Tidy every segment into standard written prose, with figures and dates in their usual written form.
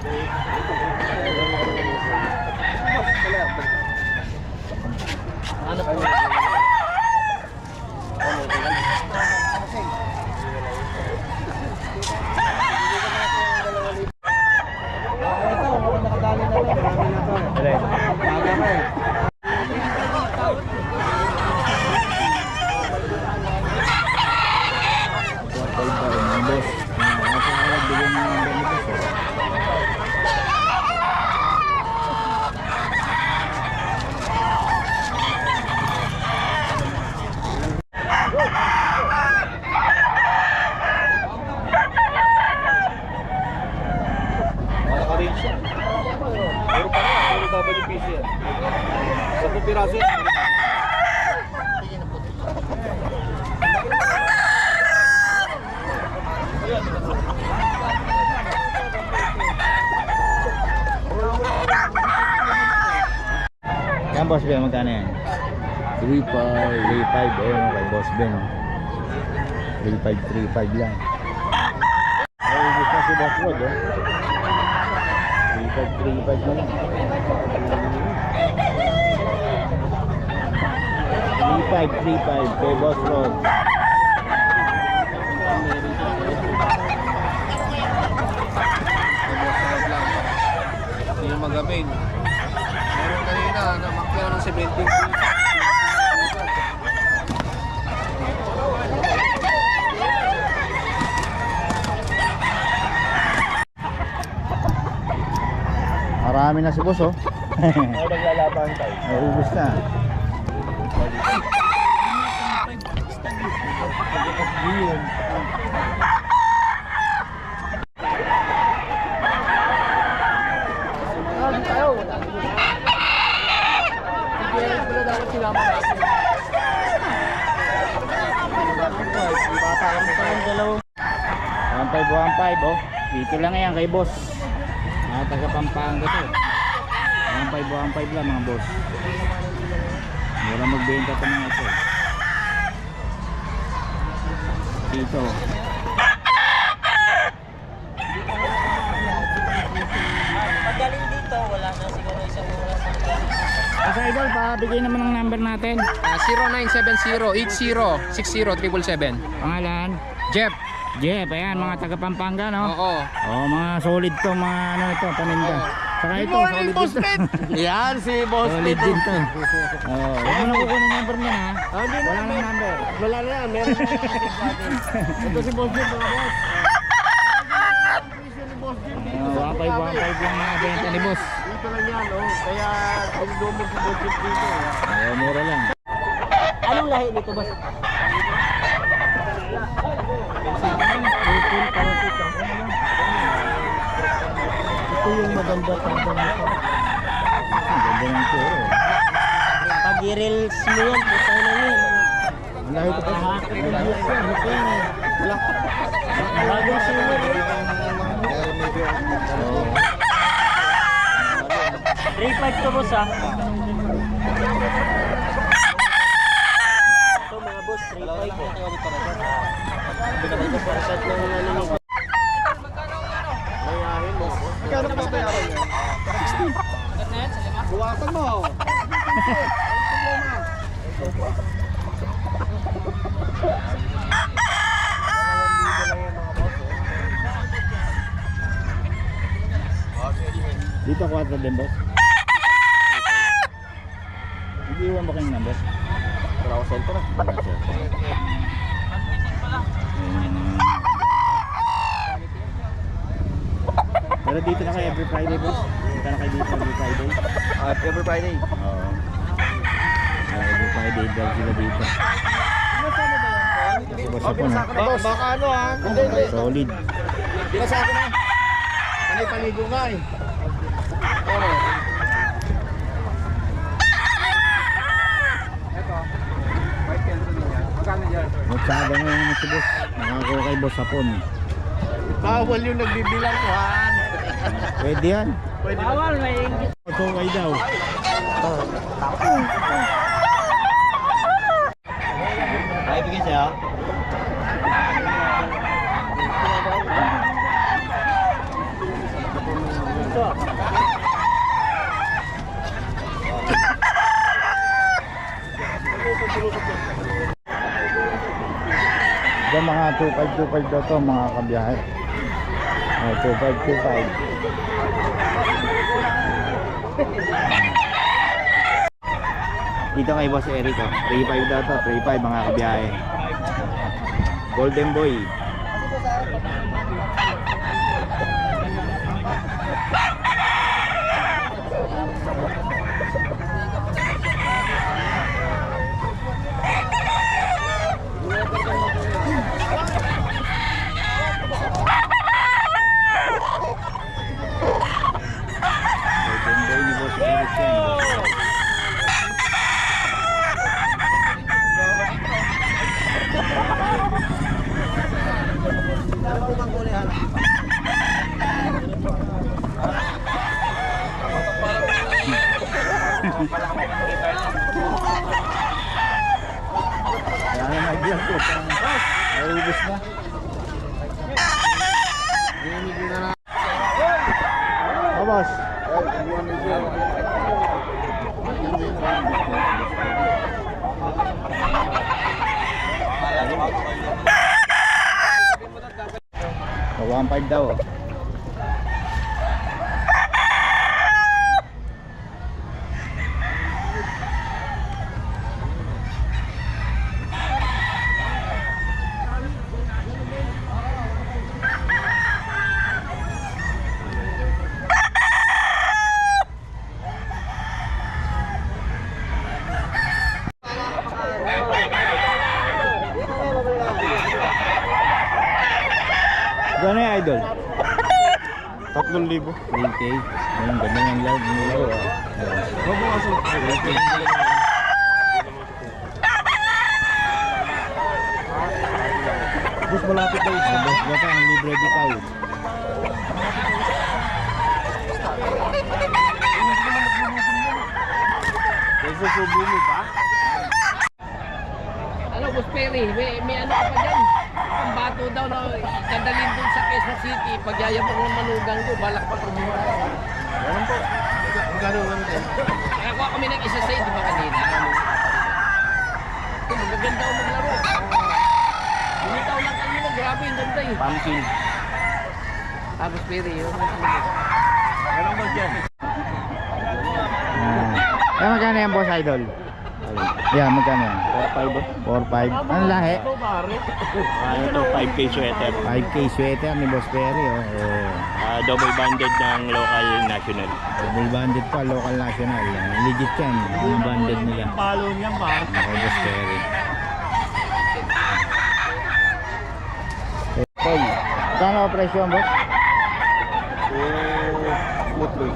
Ano po? Yan boss Ben, magkano yan? 3.5 ayun kay boss Ben 3.5 lang. Ay gusto si boss Rod 3.5 na lang. 3.5 kay boss Rod. Hindi yung magamin. Meron kanina na makya ng 17. Marami na si boss oh. Ay naglalaban tayo. Naubos na. One five oh. Dito lang yan kay boss. Mga taga Pampanga to. 1.5 lang mga boss. Mura magbenta ito mga ito. Dito. Magaling dito, wala na siguro isang oras. Asa idol, pabigay naman ng number natin. 0970-80-60-777. Pangalan? Jeff. Jeff, ayan mga taga Pampanga no? Oo. Oh, mga solid to, mga ano ito, paninda. Saka ito, solid din to. Yan si Boss Solid din to. Oh, huwag mo na kukunin yung number niya ha. Hindi na. Wala nang number. Wala na yan. Meron na yan. Ito si Boss Jim, mga boss. Wapay lang mga benta ni boss. Dito lang yan, oh. Kaya dumog si Boss Jim dito. Mura lang. Anong lahi nito, boss? Ito yung maganda tanda nito. Ganda ng puro. Pag i-reels mo yan, putay na yan. Ang lahi ko pa. Bagong sinur. 3.5 to, boss, ha? Ito, mga boss, 3.5 po. Pinagpapasad ng ano nito. Mayahin mo. Kano pa bayaran niya? 60. Buwasan mo. Dito 4 din boss. Iiwan ba kayong number? Wala ko cellphone na. Pero dito na kayo every Friday boss? Dito na kayo dito every Friday? Every Friday. Oo. Every Friday daw sila dito. Kasi boss ako na. Baka ano ha? Hindi. Solid. Binasa ako na. Panay paligo nga eh. Oo. Magsaga nga naman si boss. Nakakuha kay boss hapon. Bawal yung nagbibilang ko ha. Pwede yan. Pwede. Bawal, may English. Pagkukay daw. Ay, bigyan siya. 2525 daw to mga kabiyahe. 2525. Dito kay Boss Eric, 35 daw to, 35 mga kabiyahe. Golden Boy. Golden Boy ni Boss Eric yan. Kaya nag-vlog ko. Ay, ubus na. Oh, boss. So, 1.5 daw. Oh. Gano'n yung idol? 3,000. 3K. Ayun, ganda ng loud nila. Boss, malapit daw isa. Boss ba ang libre bitaw? Nagsusubo mo pa? Ano, Boss Perry, may ano ka pa dyan? Ang bato daw na dadalhin dun sa Quezon City. Pagyayabang ng manugang ko, balak pa kumuha. Ganun po. Ang gano'n lang din. Nakakuha kami ng isa sa di ba kanina? Ito, magaganda ako maglaro. Bumitaw lang kanina, grabe yung ganda eh. Pumpkin. Boss Perry, yun. Ganun ba dyan? Eh, magkano yan, boss idol? Yan, magkano yan? 4.5. Ano lahi? Ano to, 5K sweater. 5K sweater ni Boss Perry. Oh. Double banded ng local national. Double banded pa, local national. Legit yan. Yung banded nila. Palo niyan ba? Okay, Boss Perry. Okay. Saan ako presyo, boss? Smooth boy.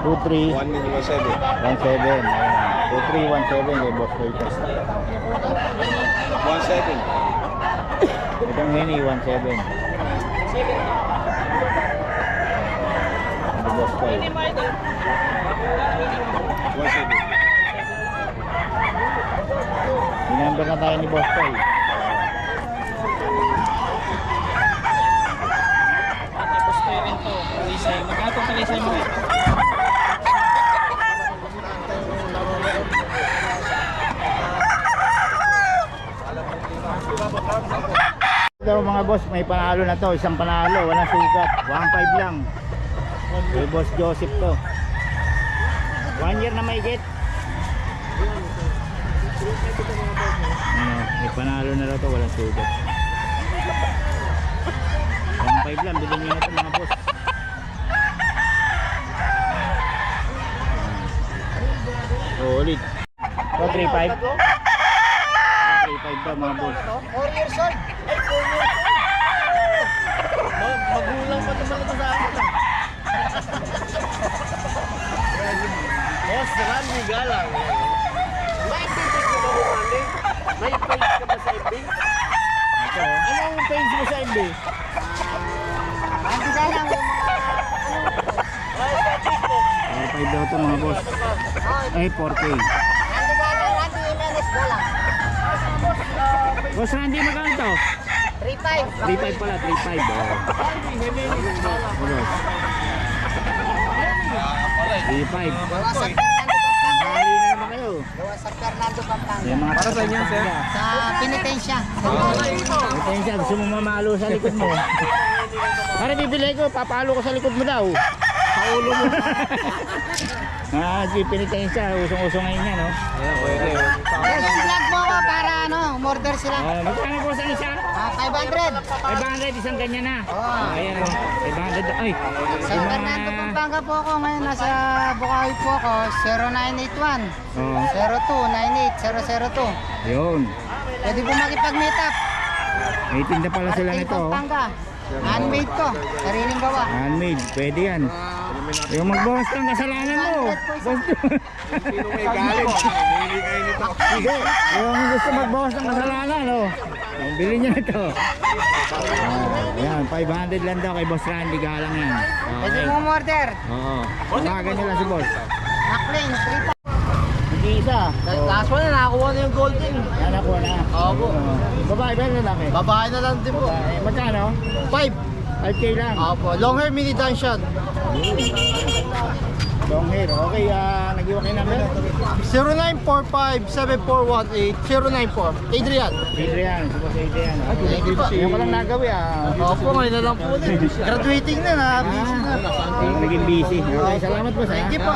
2.3. 1,017,000. 1.7. 2.3, 1.7 kay Boss Perry. 1,700. Itong hini, 1.7. Ano Boss Perry? 1,700. Minumber na tayo ni Boss Perry. Boss Perry to, Talisay. Magkano itong Talisay mo? Ito mga boss, may panalo na to, isang panalo, walang sugat, 1.5 lang. Kay Boss Joseph to. 1 year na mahigit. Ano, may panalo na raw to, walang sugat. 1.5 lang, bilhin nyo na to mga boss. Ulit. So 3.5. 3.5 daw mga boss. 4 years old. Ay, 4 years old. Magulang pa naman ito sa akin. Boss, Randy Galang. May page ka ba mo, Randy? May page ka ba sa FB? Anong page mo sa FB? Randy Galang. Ay, sa Facebook. 4.5 daw to mga boss. Ay, 4K. Randy Galang, Randy Jimenez Galang. Boss Randy, magkano to? 3.5. 3.5 pala, 3.5. Oh. Boss. 3.5. Wasak Bali na naman kayo. Gawa sa Fernando, Pampanga. Yung mga Para sa inyo, sir? Sa Penitensya. Penitensya, gusto mo mamalo sa likod mo. Para bibili ko, papalo ko sa likod mo daw. Sa ulo mo. Si Penitensya, usong-usong ngayon yan, no? Ayan, pwede. Yes, vlog mo ako para umorder sila. Magkano po sa isa? 500. 500, isang ganyan na. Ayan, 500. Ay, Sa Fernando, Pampanga po ako ngayon. Nasa Bukawi po ako. 0981 0298 002. Yun. Pwede po makipag-meet up. May tinda pala sila Parating nito. Pampanga. Handmade ko. Sariling gawa. Handmade, pwede yan. Yung magbawas ng kasalanan mo. 100 po isa. Sino may galit? Hindi kayo nito. Yung gusto magbawas ng kasalanan, oh. Bili niya ito. Ayan, 500 lang daw kay Boss Randy, galang yan. Pwede Okay. mo umorder. Oo. Tawagan nyo lang si Boss. Maclean, 3 Mag-iisa. Last one na nakakuha na yung golden. Yan ako na. Opo. Babae ba yung lalaki? Babae na lang din po. Magkano? 5. 5K lang. Opo. Long hair mini dungeon. Long hair. Okay, nag-iwan kayo namin. 0945-7418-094. Adrian. Adrian, si Boss Adrian. Thank you po. Yan ko lang nagawi Opo, ngayon na lang po ulit. Graduating na, na-busy na. Naging busy. Okay, salamat po sa. Thank you po.